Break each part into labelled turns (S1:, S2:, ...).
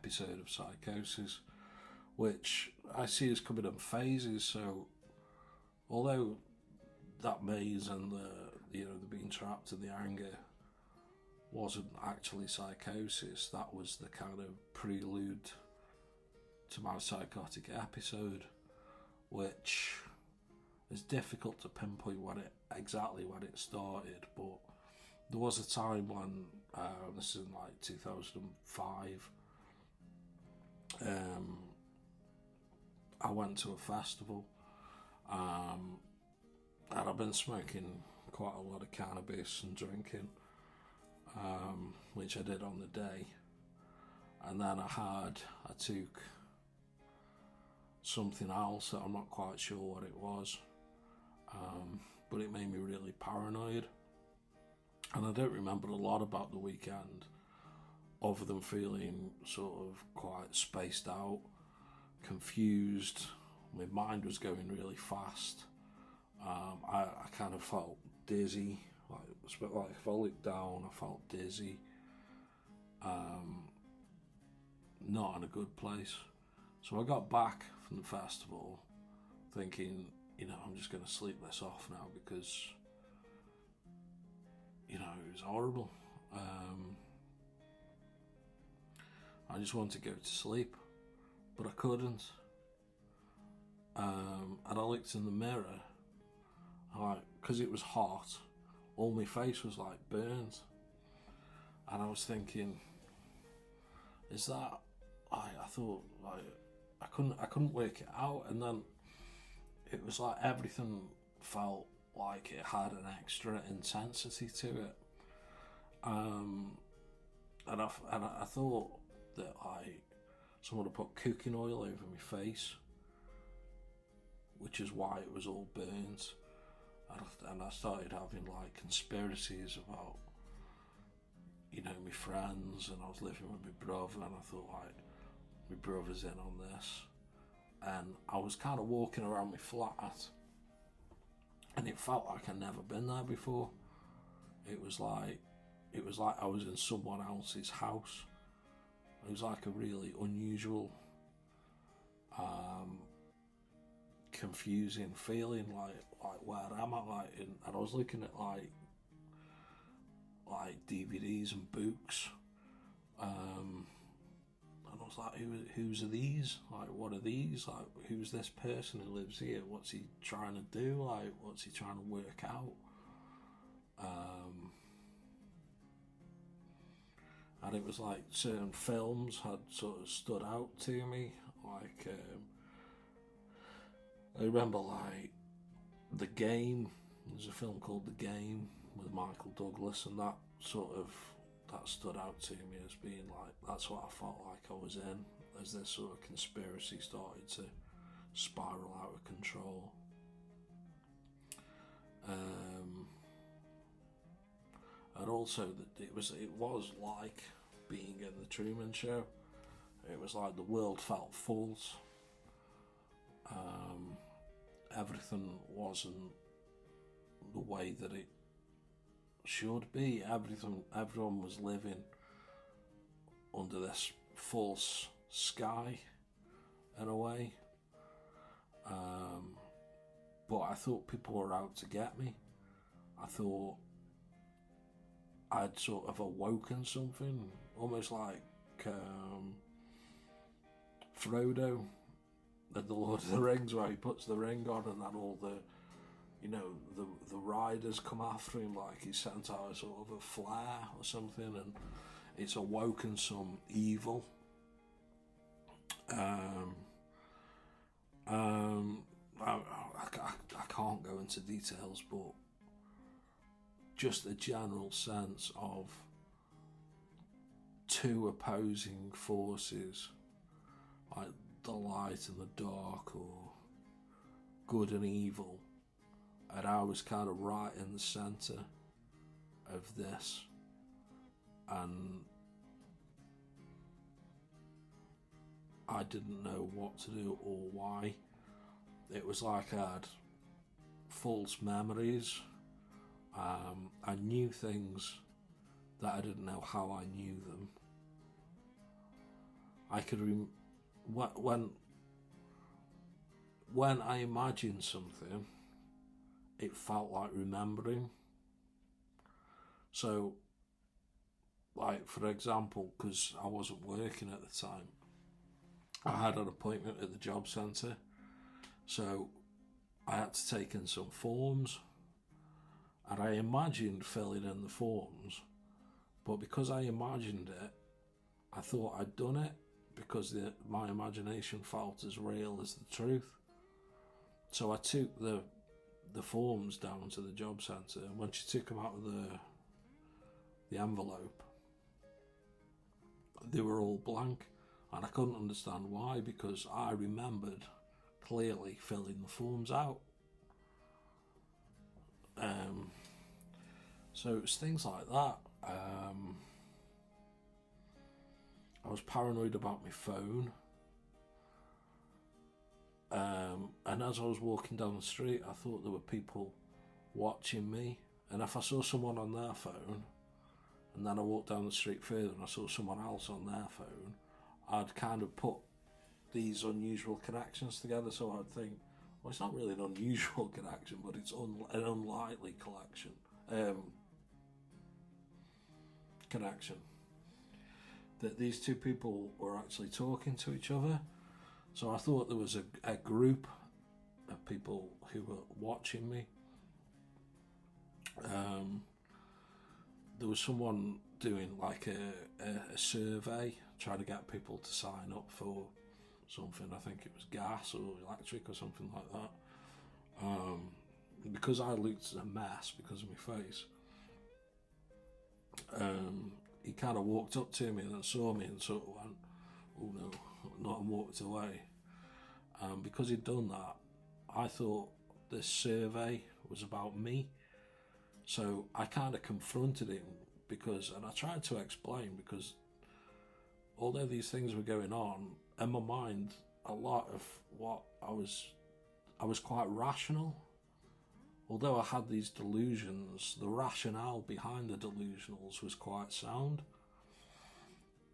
S1: episode of Psychosis, which I see as coming in phases. So, although that maze and the being trapped in the anger wasn't actually psychosis, that was the kind of prelude to my psychotic episode, which is difficult to pinpoint exactly when it started, but there was a time when, this is in like 2005, I went to a festival, and I've been smoking quite a lot of cannabis and drinking, which I did on the day, and then I took something else that I'm not quite sure what it was, but it made me really paranoid, and I don't remember a lot about the weekend other than feeling sort of quite spaced out, confused. My mind was going really fast. I kind of felt dizzy, like if I looked down I felt dizzy, not in a good place. So I got back from the festival thinking, I'm just going to sleep this off now, because it was horrible. I just wanted to go to sleep, but I couldn't. And I looked in the mirror, because it was hot, all my face was like burnt, and I was thinking, is that? I thought, like, I couldn't work it out, and then it was like everything felt like it had an extra intensity to it, and I thought that someone had put cooking oil over my face, which is why it was all burnt, and I started having like conspiracies about my friends, and I was living with my brother, and I thought, like, my brother's in on this, and I was kind of walking around my flat, and it felt like I'd never been there before. It was like I was in someone else's house. It was like a really unusual, confusing feeling, like where am I? And I was looking at like DVDs and books, and I was like, who's are these? Like, what are these? Like, who's this person who lives here? What's he trying to do? Like, what's he trying to work out? And it was like certain films had sort of stood out to me. Like, I remember like The Game. There's a film called The Game with Michael Douglas, and that stood out to me as being like, that's what I felt like I was in, as this sort of conspiracy started to spiral out of control. And also that it was like being in the Truman Show. It was like the world felt false. Everything wasn't the way that it should be. Everyone was living under this false sky in a way. But I thought people were out to get me. I thought I'd sort of awoken something, almost like Frodo in The Lord of the Rings, where he puts the ring on and then all the riders come after him, like he's sent out a sort of a flare or something, and it's awoken some evil. I can't go into details, but just a general sense of two opposing forces, like the light and the dark, or good and evil, and I was kind of right in the centre of this, and I didn't know what to do or why. It was like I had false memories. I knew things that I didn't know how I knew them. I could when I imagined something, it felt like remembering. So, like for example, because I wasn't working at the time, I had an appointment at the job centre, so I had to take in some forms, and I imagined filling in the forms, but because I imagined it, I thought I'd done it because my imagination felt as real as the truth. So I took the forms down to the job centre, and when she took them out of the envelope, they were all blank, and I couldn't understand why, because I remembered clearly filling the forms out. So it's things like that. I was paranoid about my phone. And as I was walking down the street, I thought there were people watching me. And if I saw someone on their phone, and then I walked down the street further and I saw someone else on their phone, I'd kind of put these unusual connections together. So I'd think, well, it's not really an unusual connection, but it's an unlikely connection. That these two people were actually talking to each other. So I thought there was a group of people who were watching me. There was someone doing like a survey, trying to get people to sign up for something. I think it was gas or electric or something like that. Because I looked a mess because of my face, he kind of walked up to me and then saw me and sort of went, "Oh no," not, and walked away. Because he'd done that, I thought this survey was about me. So I kind of confronted him and I tried to explain, because although these things were going on, in my mind, a lot of what I was quite rational. Although I had these delusions, the rationale behind the delusionals was quite sound.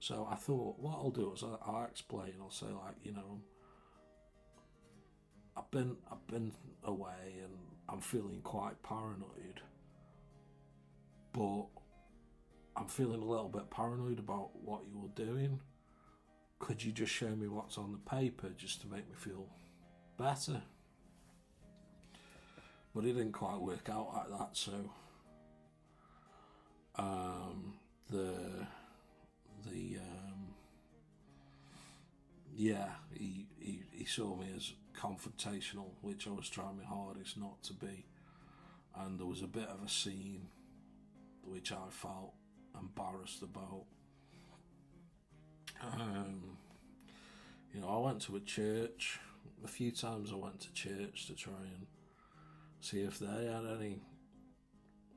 S1: So I thought, what I'll do is I'll explain. I'll say, like, I've been away and I'm feeling quite paranoid, but I'm feeling a little bit paranoid about what you're doing. Could you just show me what's on the paper just to make me feel better? But it didn't quite work out like that. So he saw me as confrontational, which I was trying my hardest not to be, and there was a bit of a scene which I felt embarrassed about. I went to a church. A few times I went to church to try and see if they had any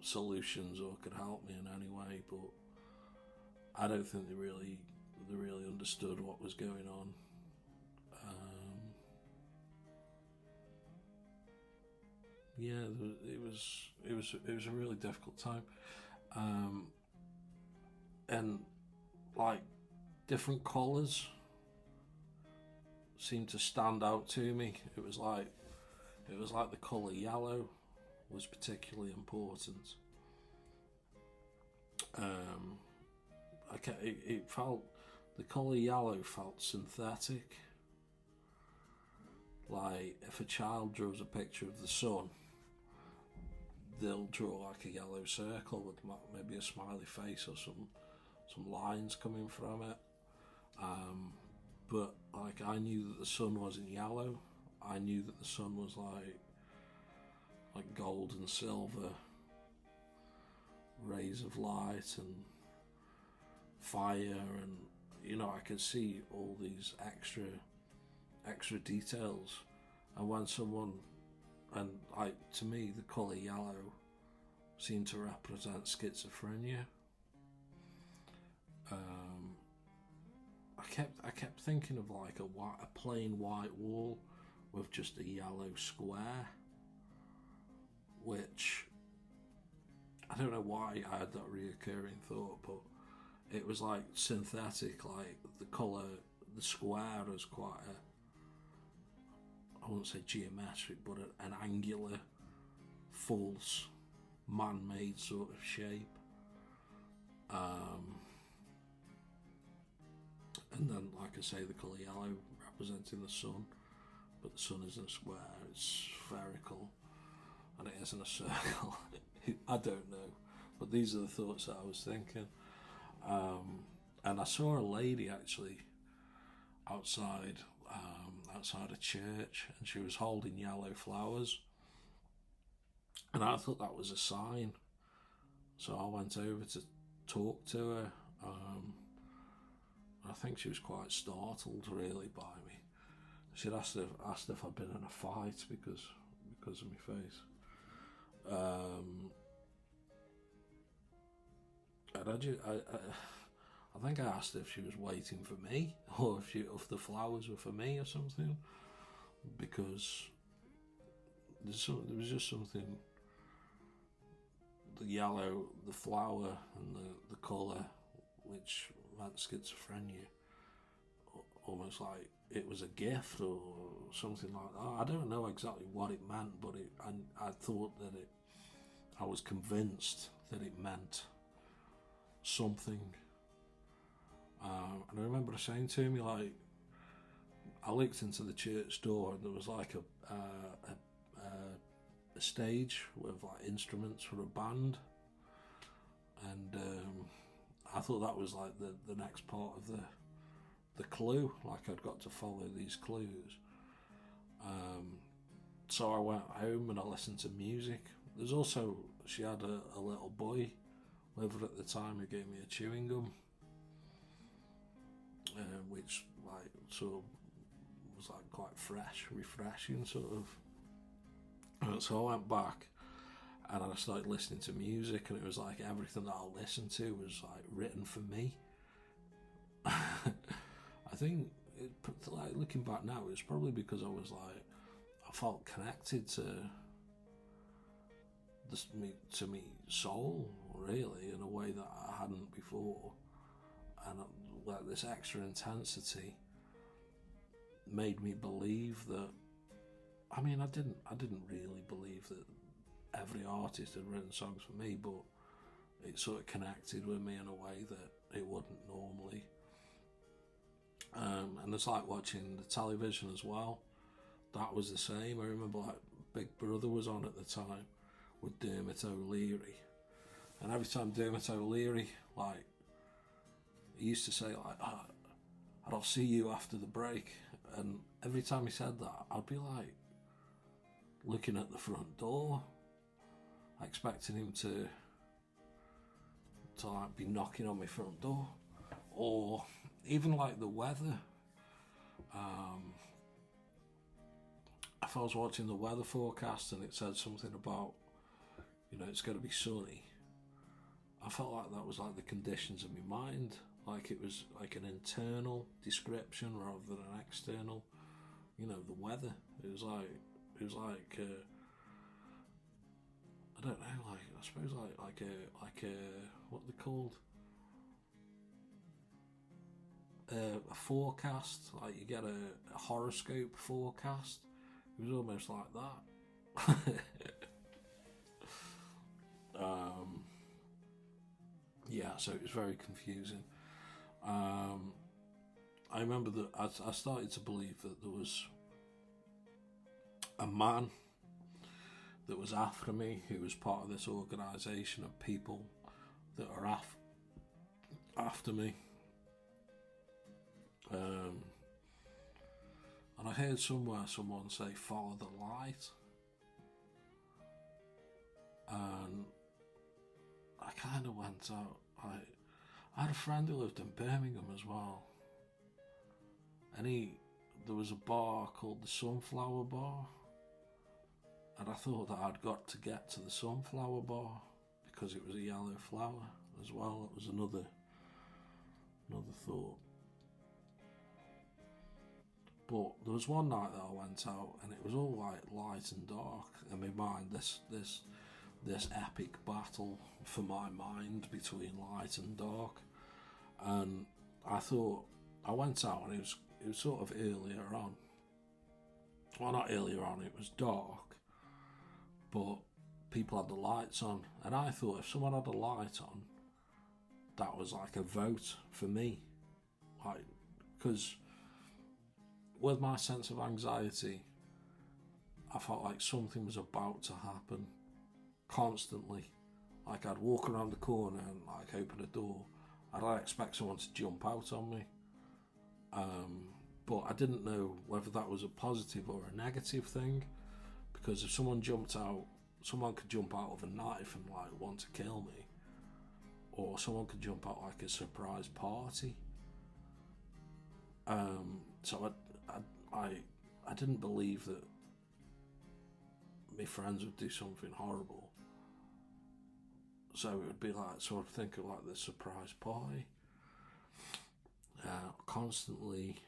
S1: solutions or could help me in any way, but I don't think they really understood what was going on. It was a really difficult time, and like different colours seemed to stand out to me. It was like the colour yellow was particularly important. It felt, the colour yellow felt synthetic. Like if a child draws a picture of the sun, they'll draw like a yellow circle with maybe a smiley face or some lines coming from it. But like I knew that the sun wasn't yellow. I knew that the sun was like gold and silver, rays of light and fire, and I could see all these extra details. And when someone, and to me the colour yellow seemed to represent schizophrenia. I kept thinking of like a plain white wall with just a yellow square, which I don't know why I had that reoccurring thought, but it was like synthetic, like the colour the square as quite a, I wouldn't say geometric, but an angular, false, man-made sort of shape. And then, like I say, the colour yellow representing the sun, but the sun isn't a square, it's spherical, and it isn't a circle. I don't know, but these are the thoughts that I was thinking. And I saw a lady actually outside a church, and she was holding yellow flowers, and I thought that was a sign. So I went over to talk to her. I think she was quite startled, really, by me. She'd asked if I'd been in a fight because of my face. And I think I asked if she was waiting for me, or if the flowers were for me or something, because there was just something. The yellow, the flower, and the colour, which meant schizophrenia, almost like it was a gift or something like that. I don't know exactly what it meant, but I thought that I was convinced that it meant something. And I remember her saying to me, like, I looked into the church door and there was like a stage with like instruments for a band, and I thought that was like the next part of the clue, like I'd got to follow these clues. So I went home and I listened to music. There's also, she had a little boy with her at the time who gave me a chewing gum, which like sort of was like quite fresh, refreshing sort of. So I went back and I started listening to music, and it was like everything that I listened to was like written for me. I think, like looking back now, it was probably because I was like, I felt connected to me soul, really, in a way that I hadn't before, and like this extra intensity made me believe that. I mean, I didn't really believe that every artist had written songs for me, but it sort of connected with me in a way that it wouldn't normally. And it's like watching the television as well. That was the same. I remember like Big Brother was on at the time with Dermot O'Leary, and every time Dermot O'Leary, like, he used to say like, I'll see you after the break, and every time he said that, I'd be like looking at the front door, expecting him to like be knocking on my front door, or even like the weather. If I was watching the weather forecast and it said something about, it's going to be sunny, I felt like that was like the conditions of my mind, like it was like an internal description rather than an external. The weather. It was like I don't know, like I suppose like a what they're called, a forecast, like you get a horoscope forecast. It was almost like that. Yeah, so it was very confusing. I remember that I started to believe that there was a man that was after me, who was part of this organisation of people that are after me. And I heard somewhere someone say, follow the light. And I kind of went out. I had a friend who lived in Birmingham as well. And there was a bar called the Sunflower Bar. And I thought that I'd got to get to the Sunflower Bar because it was a yellow flower as well. It was another thought. But there was one night that I went out and it was all like light and dark. In my mind, this epic battle for my mind between light and dark. And I thought, I went out and it was it was sort of earlier on. Well, not earlier on, it was dark, but people had the lights on, and I thought if someone had a light on, that was like a vote for me, like, because with my sense of anxiety, I felt like something was about to happen constantly. Like I'd walk around the corner and like open a door, I'd expect someone to jump out on me. But I didn't know whether that was a positive or a negative thing, because if someone jumped out, someone could jump out with a knife and like want to kill me, or someone could jump out like a surprise party. So I didn't believe that my friends would do something horrible. So it would be like sort of think of like the surprise party, constantly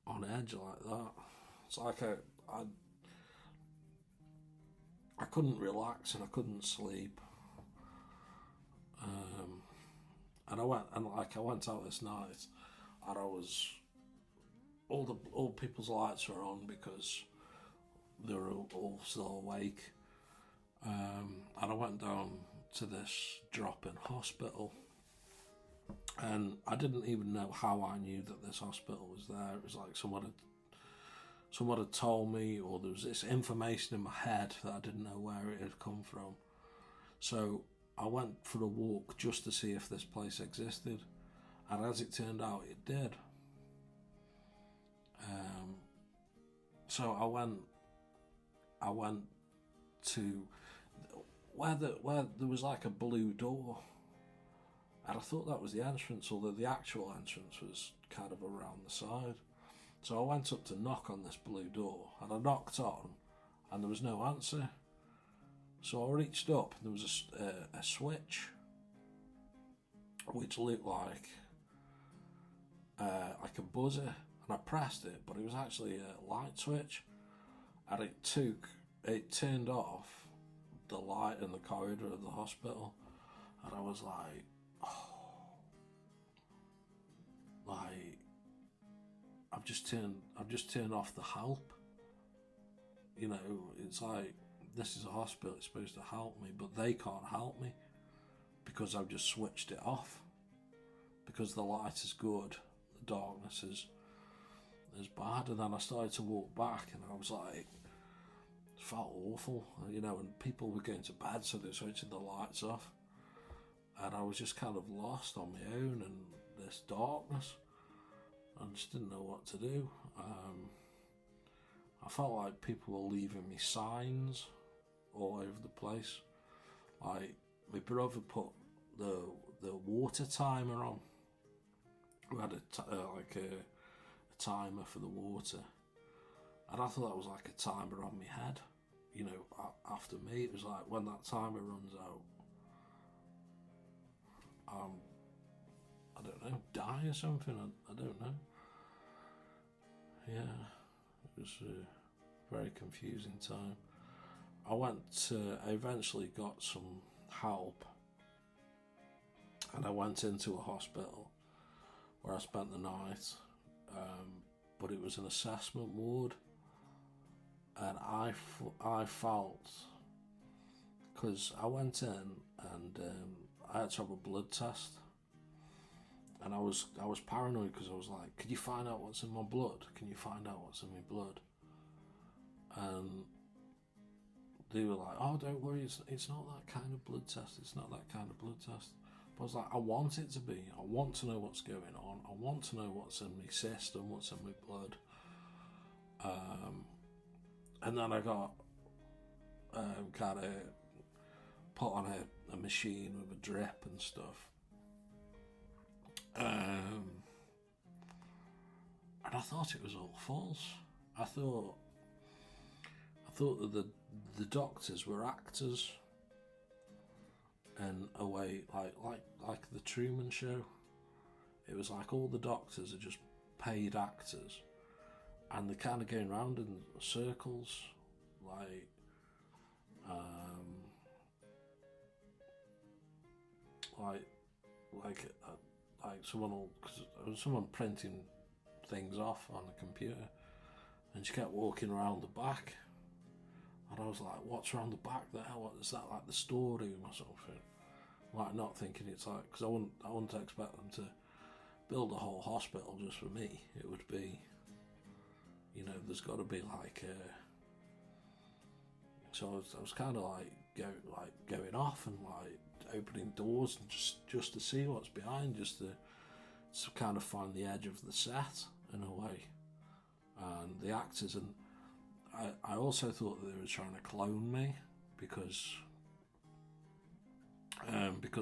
S1: on edge like that. It's like I couldn't relax and I couldn't sleep. And I went out this night, and I was all people's lights were on because they were all still awake. And I went down to this drop-in hospital, and I didn't even know how I knew that this hospital was there. It was like someone had told me, or there was this information in my head that I didn't know where it had come from. So I went for a walk just to see if this place existed, and as it turned out, it did. So I went to where there was like a blue door, and I thought that was the entrance, although the actual entrance was kind of around the side. So I went up to knock on this blue door, and I knocked on, and there was no answer. So I reached up, and there was a switch, which looked like a buzzer, and I pressed it, but it was actually a light switch, and it turned off the light in the corridor of the hospital, and I was like, I've just turned off the help. You know, it's like, this is a hospital, it's supposed to help me, but they can't help me because I've just switched it off. Because the light is good, the darkness is bad. And then I started to walk back, and I was like, it felt awful, you know, and people were going to bed, so they were switching the lights off. And I was just kind of lost on my own in this darkness. I just didn't know what to do. I felt like people were leaving me signs all over the place. Like, my brother put the water timer on. We had a timer for the water, and I thought that was like a timer on my head. You know, after me, it was like, when that timer runs out, I don't know, die or something. I don't know. Yeah, it was a very confusing time. I eventually got some help, and I went into a hospital where I spent the night, but it was an assessment ward, and I felt, because I went in and I had to have a blood test, and I was paranoid because I was like, could you find out what's in my blood? Can you find out what's in my blood? And they were like, oh, don't worry, it's not that kind of blood test. It's not that kind of blood test. But I was like, I want it to be. I want to know what's going on. I want to know what's in my system, what's in my blood. And then I got kind of put on a machine with a drip and stuff. And I thought it was all false. I thought that the doctors were actors in a way, like the Truman Show. It was like all the doctors are just paid actors, and they're kind of going round in circles, like someone will, cause there was someone printing things off on the computer, and she kept walking around the back, and I was like, what's around the back there? What is that, like the storeroom or something? Like, not thinking it's like, because I wouldn't expect them to build a whole hospital just for me. It would be, you know, there's got to be like so I was kind of like going off and like opening doors and just to see what's behind, just to kind of find the edge of the set in a way, and the actors. And I also thought that they were trying to clone me because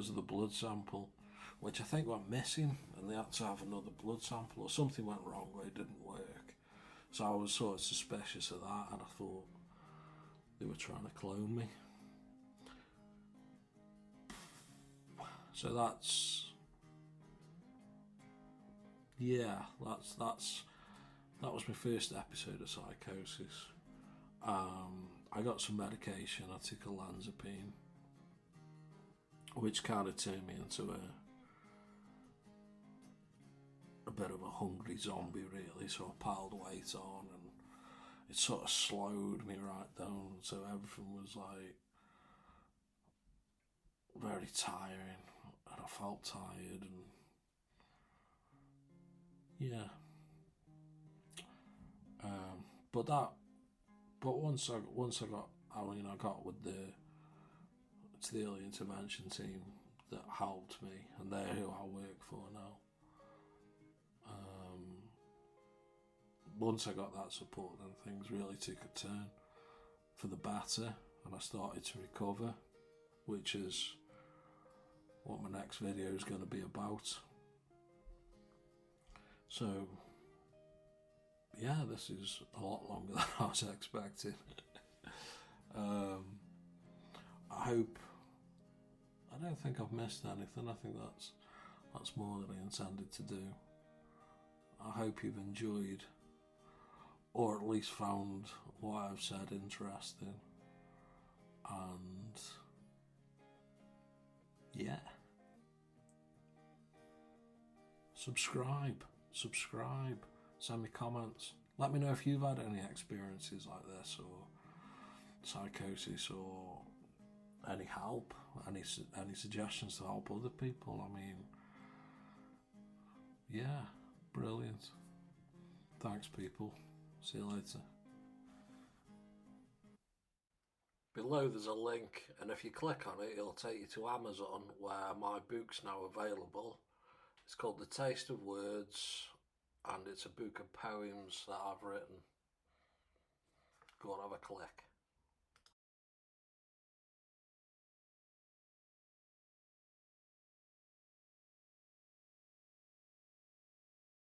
S1: of the blood sample, which I think went missing, and they had to have another blood sample, or something went wrong where it didn't work. So I was sort of suspicious of that, and I thought they were trying to clone me. So that was my first episode of Psychosis. I got some medication. I took olanzapine, which kind of turned me into a bit of a hungry zombie, really. So I piled weight on, and it sort of slowed me right down. So everything was like very tiring, and I felt tired, and yeah. But once I got with the early intervention team that helped me, and they're who I work for now. Once I got that support, then things really took a turn for the better, and I started to recover, which is what my next video is going to be about. So yeah, this is a lot longer than I was expecting. I don't think I've missed anything. I think that's more than I intended to do. I hope you've enjoyed, or at least found what I've said interesting. And yeah, subscribe, send me comments. Let me know if you've had any experiences like this, or psychosis, or any help, any suggestions to help other people. I mean, yeah, brilliant. Thanks, people. See you later. Below there's a link, and if you click on it, it'll take you to Amazon, where my book's now available. It's called The Taste of Words, and it's a book of poems that I've written. Go on, have a click.